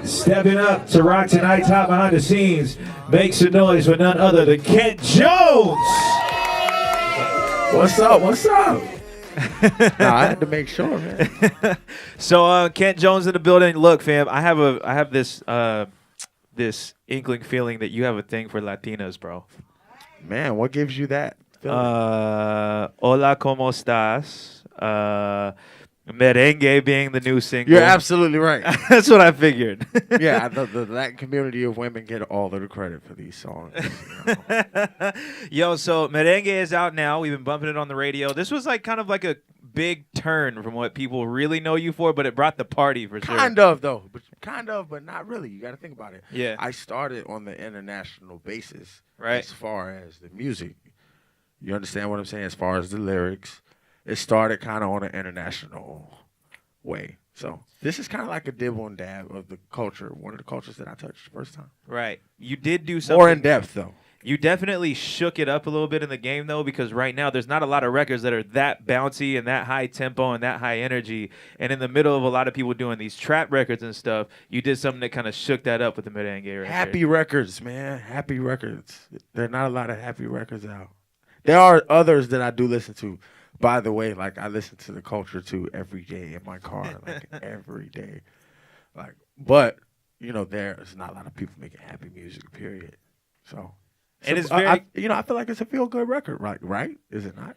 Stepping up to rock tonight, top behind the scenes, make some noise with none other than Kent Jones. What's up? What's up? I had to make sure, man. So Kent Jones in the building. Look, fam, I have this this inkling feeling that you have a thing for Latinas, bro. Man, what gives you that feeling? Hola, ¿cómo estás? Merengue being the new single. You're absolutely right. That's what I figured. Yeah, the Latin community of women get all of the credit for these songs. You know? Yo, so Merengue is out now. We've been bumping it on the radio. This was like kind of like a big turn from what people really know you for, but it brought the party for sure. Kind of, but not really. You got to think about it. Yeah. I started on the international basis, right? As far as the music. You understand what I'm saying? As far as the lyrics, it started kind of on an international way. So this is kind of like a dibble and dab of the culture, one of the cultures that I touched the first time. Right. You did do something. More in depth, though. You definitely shook it up a little bit in the game, though, because right now there's not a lot of records that are that bouncy and that high tempo and that high energy. And in the middle of a lot of people doing these trap records and stuff, you did something that kind of shook that up with the Merengue record. Happy records, man. Happy records. There are not a lot of happy records out. There are others that I do listen to. By the way, like I listen to the culture too every day in my car, like every day. Like, but you know, there's not a lot of people making happy music. Period. So, it's very, I feel like it's a feel good record, right? Is it not?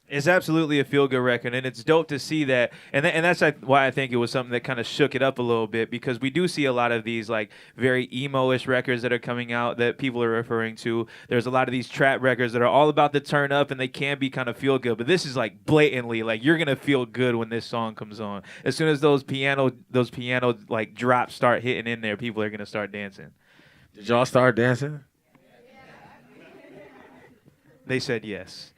It's absolutely a feel-good record, and it's dope to see that. And that's why I think it was something that kind of shook it up a little bit, because we do see a lot of these like very emo-ish records that are coming out that people are referring to. There's a lot of these trap records that are all about the turn up, and they can be kind of feel-good. But this is like blatantly like you're gonna feel good when this song comes on. As soon as those piano like drops start hitting in there, people are gonna start dancing. Did y'all start dancing? They said yes.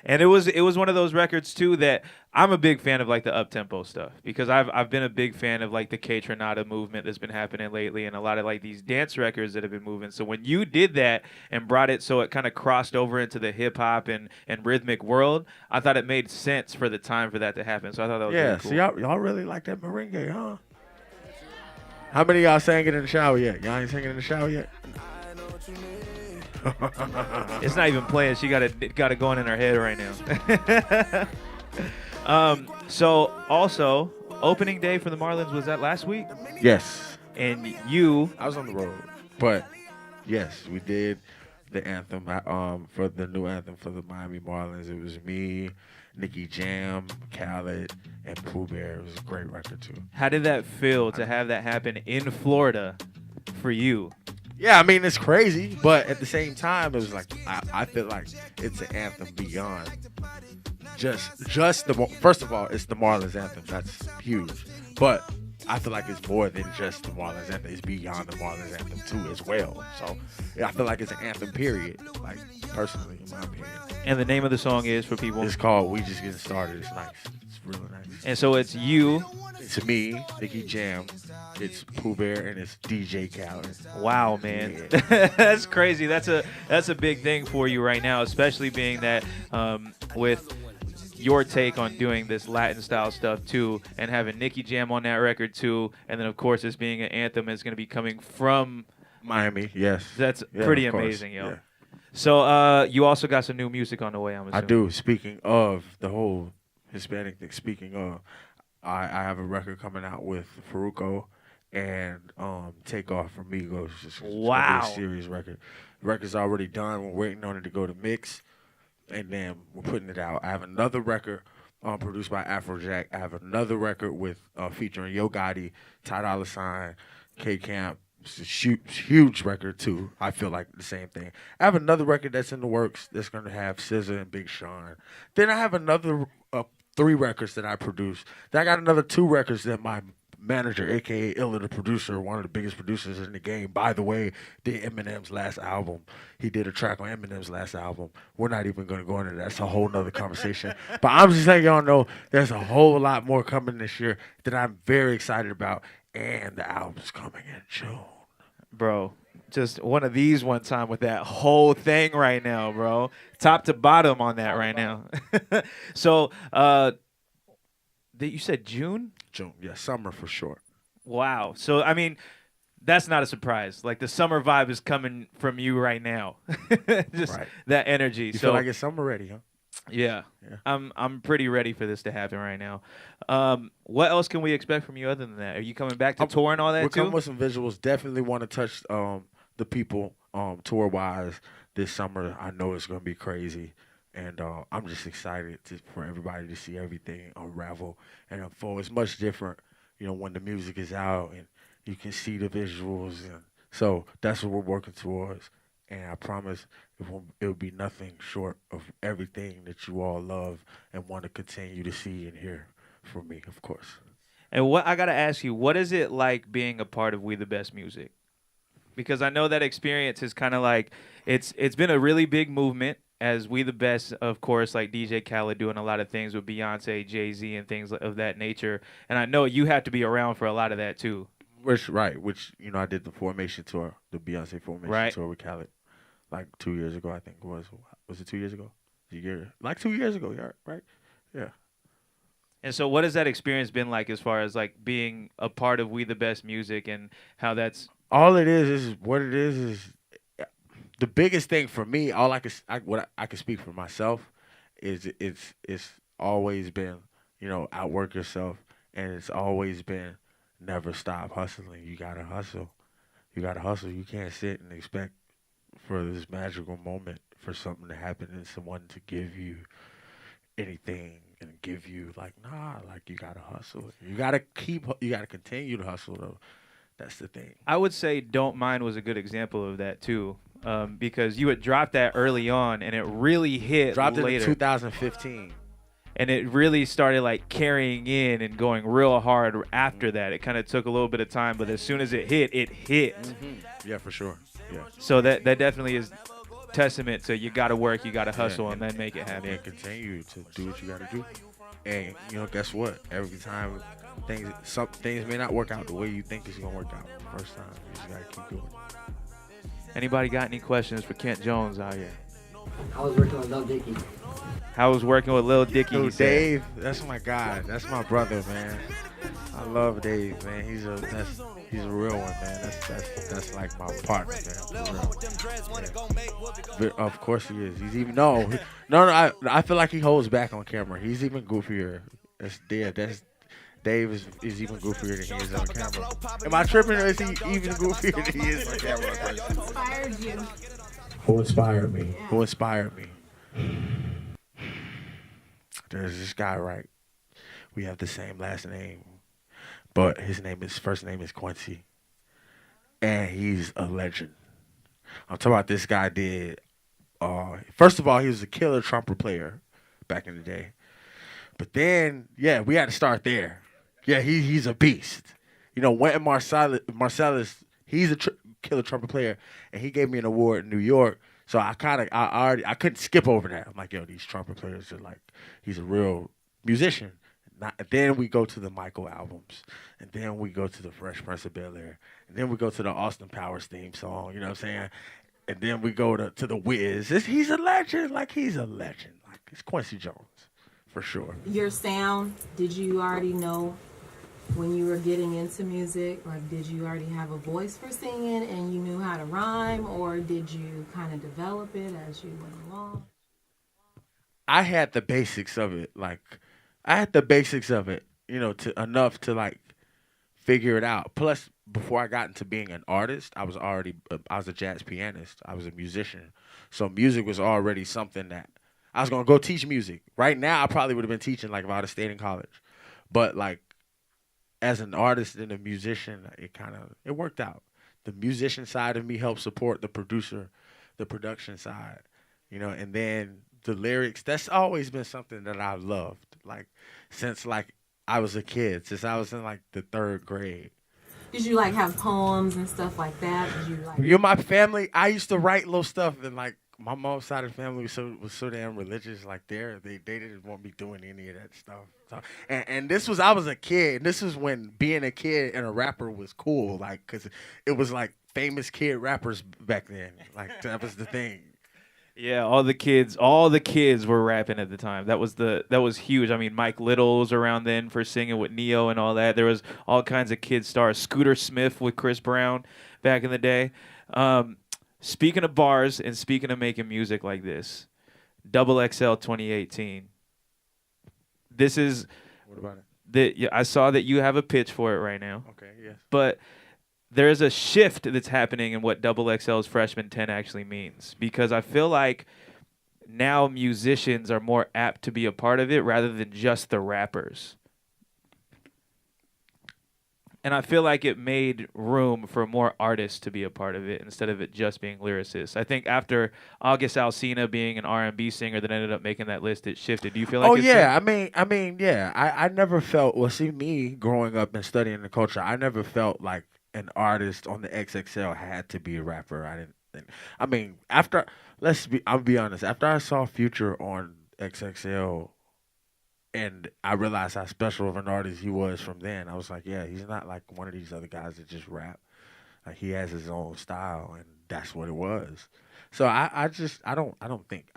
And it was one of those records too that I'm a big fan of, like the up-tempo stuff, because I've been a big fan of like the Renata movement that's been happening lately, and a lot of like these dance records that have been moving. So when you did that and brought it so it kind of crossed over into the hip hop and rhythmic world, I thought it made sense for the time for that to happen. So I thought that was really cool. So y'all really like that merengue, huh? How many of y'all sang it in the shower yet? Y'all ain't singing in the shower yet? It's not even playing. She got it going in her head right now. So also, opening day for the Marlins, was that last week? Yes. And I was on the road, but yes, we did the anthem. For the new anthem for the Miami Marlins, it was me, Nicky Jam, Khaled, and Pooh Bear. It was a great record too. How did that feel to have that happen in Florida for you? Yeah, I mean, it's crazy, but at the same time, it was like, I feel like it's an anthem beyond just the, first of all, it's the Marlins anthem. That's huge. But I feel like it's more than just the Marlins anthem. It's beyond the Marlins anthem, too, as well. So yeah, I feel like it's an anthem, period, like, personally, in my opinion. And the name of the song is, for people? It's called We Just Getting Started. It's nice. It's really nice. And so it's you. It's me, Nicky Jam. It's Pooh Bear, and it's DJ Khaled. Wow, man. Yeah. That's crazy. That's a big thing for you right now, especially being that with your take on doing this Latin style stuff too, and having Nicky Jam on that record too, and then of course this being an anthem is going to be coming from Miami. Yes. That's pretty amazing, yo. Yeah. So you also got some new music on the way, I'm assuming. I do. Speaking of the whole Hispanic thing, speaking of, I have a record coming out with Faruko and Takeoff from Migos. Wow. It's a serious record. The record's already done. We're waiting on it to go to mix, and then we're putting it out. I have another record produced by Afrojack. I have another record with featuring Yo Gotti, Ty Dolla $ign, K-Camp. It's a huge record, too. I feel like the same thing. I have another record that's in the works that's going to have SZA and Big Sean. Then I have another 3 records that I produced. Then I got another 2 records that my manager, a.k.a. Illa, the producer, one of the biggest producers in the game, by the way, did Eminem's last album. He did a track on Eminem's last album. We're not even going to go into that. That's a whole nother conversation. But I'm just letting y'all know there's a whole lot more coming this year that I'm very excited about, and the album's coming in June. Bro, just one of these one time with that whole thing right now, bro. Top to bottom on that right now. So, You said June? June, yeah, summer for sure. Wow. So I mean, that's not a surprise. Like the summer vibe is coming from you right now. Just Right. that energy. You so feel like it's summer ready, huh? yeah. Yeah. I'm pretty ready for this to happen right now. What else can we expect from you other than that? Are you coming back to tour and all that We're too? coming with some visuals. Definitely want to touch the people tour wise this summer. I know it's gonna be crazy, and I'm just excited for everybody to see everything unravel and unfold. It's much different, when the music is out and you can see the visuals, and so that's what we're working towards. And I promise it'll be nothing short of everything that you all love and want to continue to see and hear from me, of course. And what I gotta ask you, what is it like being a part of We the Best Music? Because I know that experience is kind of like it's been a really big movement as We the Best, of course, like DJ Khaled doing a lot of things with Beyonce, Jay-Z, and things of that nature. And I know you have to be around for a lot of that too. Which I did the Formation tour, the Beyonce Formation tour with Khaled, like 2 years ago. I think it was. Was it 2 years ago? Like 2 years ago, yeah, right? Yeah. And so, what has that experience been like as far as like being a part of We the Best Music and how that's All it is what it is the biggest thing for me. All I can speak for myself is it's always been outwork yourself, and it's always been never stop hustling. You gotta hustle. You gotta hustle. You can't sit and expect for this magical moment for something to happen and someone to give you anything and give you like you gotta hustle. You gotta continue to hustle though. That's the thing. I would say Don't Mind was a good example of that too, because you had dropped that early on and it really hit Dropped later. it in 2015. And it really started like carrying in and going real hard after that. It kind of took a little bit of time, but as soon as it hit, it hit. Mm-hmm. Yeah, for sure. Yeah. So that definitely is testament to you got to work, you got to hustle, and then make it happen. And continue to do what you got to do. And guess what? Every time some things may not work out the way you think it's gonna work out the first time. You just gotta keep doing it. Anybody got any questions for Kent Jones out here? I was working with Lil Dicky. How was working with Lil Dicky? Oh, Dave, that's my guy. That's my brother, man. I love Dave, man. He's a real one, man. That's like my partner, man. For real. Yeah. Of course he is. He's even no. I feel like he holds back on camera. He's even goofier. That's Dave is even goofier than he is on camera. Am I tripping, or is he even goofier than he is on camera? Who inspired you? Who inspired me? Who inspired me? There's this guy, right? We have the same last name, but his first name is Quincy, and he's a legend. I'm talking about this guy did. First of all, he was a killer trumpet player back in the day, but then we had to start there. Yeah, he's a beast. Went Marcellus, he's a killer trumpet player, and he gave me an award in New York. So I couldn't skip over that. I'm like, these trumpet players are like, he's a real musician. Then we go to the Michael albums, and then we go to the Fresh Prince of Bel-Air, and then we go to the Austin Powers theme song. You know what I'm saying? And then we go to the Wiz. He's a legend. Like he's a legend. Like it's Quincy Jones, for sure. Your sound, did you already know when you were getting into music, or did you already have a voice for singing and you knew how to rhyme, or did you kind of develop it as you went along? I had the basics of it. To enough to like figure it out. Plus, before I got into being an artist, I was a jazz pianist. I was a musician. So music was already something that I was going to go teach music. Right now, I probably would have been teaching like if I would have stayed in college. But like as an artist and a musician, it worked out. The musician side of me helped support the production side, and then the lyrics, that's always been something that I've loved. Like since like I was a kid, since I was in like the 3rd grade. Did you like have poems and stuff like that? Did you like? My family, I used to write little stuff, and like my mom's side of the family was so damn religious. Like they didn't want me doing any of that stuff. So, and I was a kid. And this was when being a kid and a rapper was cool. Like, cause it was like famous kid rappers back then. Like that was the thing. Yeah, all the kids were rapping at the time. That was huge. I mean, Mike Little was around then for singing with Neo and all that. There was all kinds of kid stars. Scooter Smith with Chris Brown back in the day. Speaking of bars and speaking of making music like this, XXL 2018. This is What about it? I saw that you have a pitch for it right now. Okay, yes. But there's a shift that's happening in what XXL's Freshman 10 actually means, because I feel like now musicians are more apt to be a part of it rather than just the rappers. And I feel like it made room for more artists to be a part of it instead of it just being lyricists. I think after August Alsina being an R&B singer that ended up making that list, it shifted. Do you feel like it's yeah. I never felt, well, see, me growing up and studying the culture, I never felt like an artist on the XXL had to be a rapper. I didn't think. I mean, I'll be honest. After I saw Future on XXL, and I realized how special of an artist he was from then, I was like, yeah, he's not like one of these other guys that just rap. Like, he has his own style, and that's what it was. So I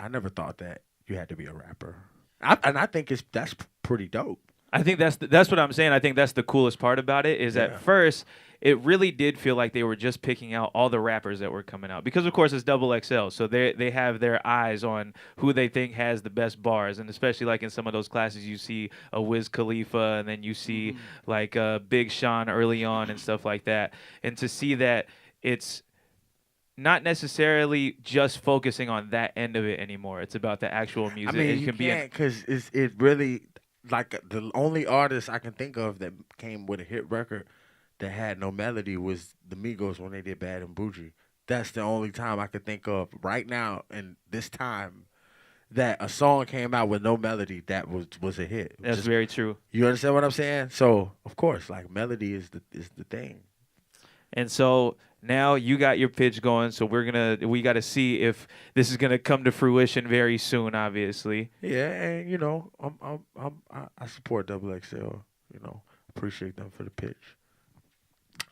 never thought that you had to be a rapper. I think that's pretty dope. I think that's what I'm saying. I think that's the coolest part about it is at first it really did feel like they were just picking out all the rappers that were coming out because, of course, it's XXL. So they have their eyes on who they think has the best bars. And especially like in some of those classes, you see a Wiz Khalifa and then you see like Big Sean early on and stuff like that. And to see that it's not necessarily just focusing on that end of it anymore. It's about the actual music. I mean, you can't because it really, like, the only artist I can think of that came with a hit record that had no melody was the Migos when they did Bad and Bougie. That's the only time I could think of right now in this time that a song came out with no melody that was a hit. That's very true. You understand what I'm saying? So, of course, like, melody is the thing. And so now you got your pitch going, so we got to see if this is gonna come to fruition very soon. Obviously. Yeah, and you know, I support XXL. You know, appreciate them for the pitch.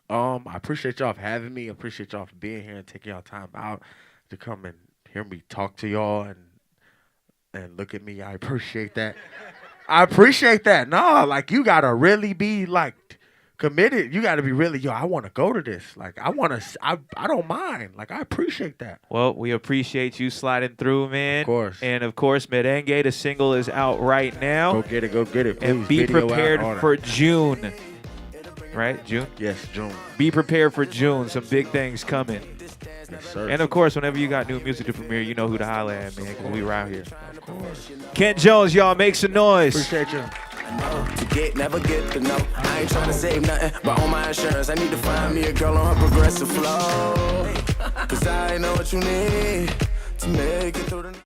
I appreciate y'all for having me. I appreciate y'all for being here and taking y'all time out to come and hear me talk to y'all and look at me. I appreciate that. I appreciate that. No, like, you gotta really be like committed. You got to be really, I want to go to this. Like, I don't mind. Like, I appreciate that. Well, we appreciate you sliding through, man. Of course. And, of course, Merengue, the single is out right now. Go get it. Please. And be prepared for June. Right? June? Yes, June. Be prepared for June. Some big things coming. Yes, sir. And, of course, whenever you got new music to premiere, you know who to holler at, man, because we right here. Of course. Kent Jones, y'all, make some noise. Appreciate you. To get, never get to know. I ain't trying to save nothing, but on my insurance, I need to find me a girl on her progressive flow. Cause I know what you need to make it through the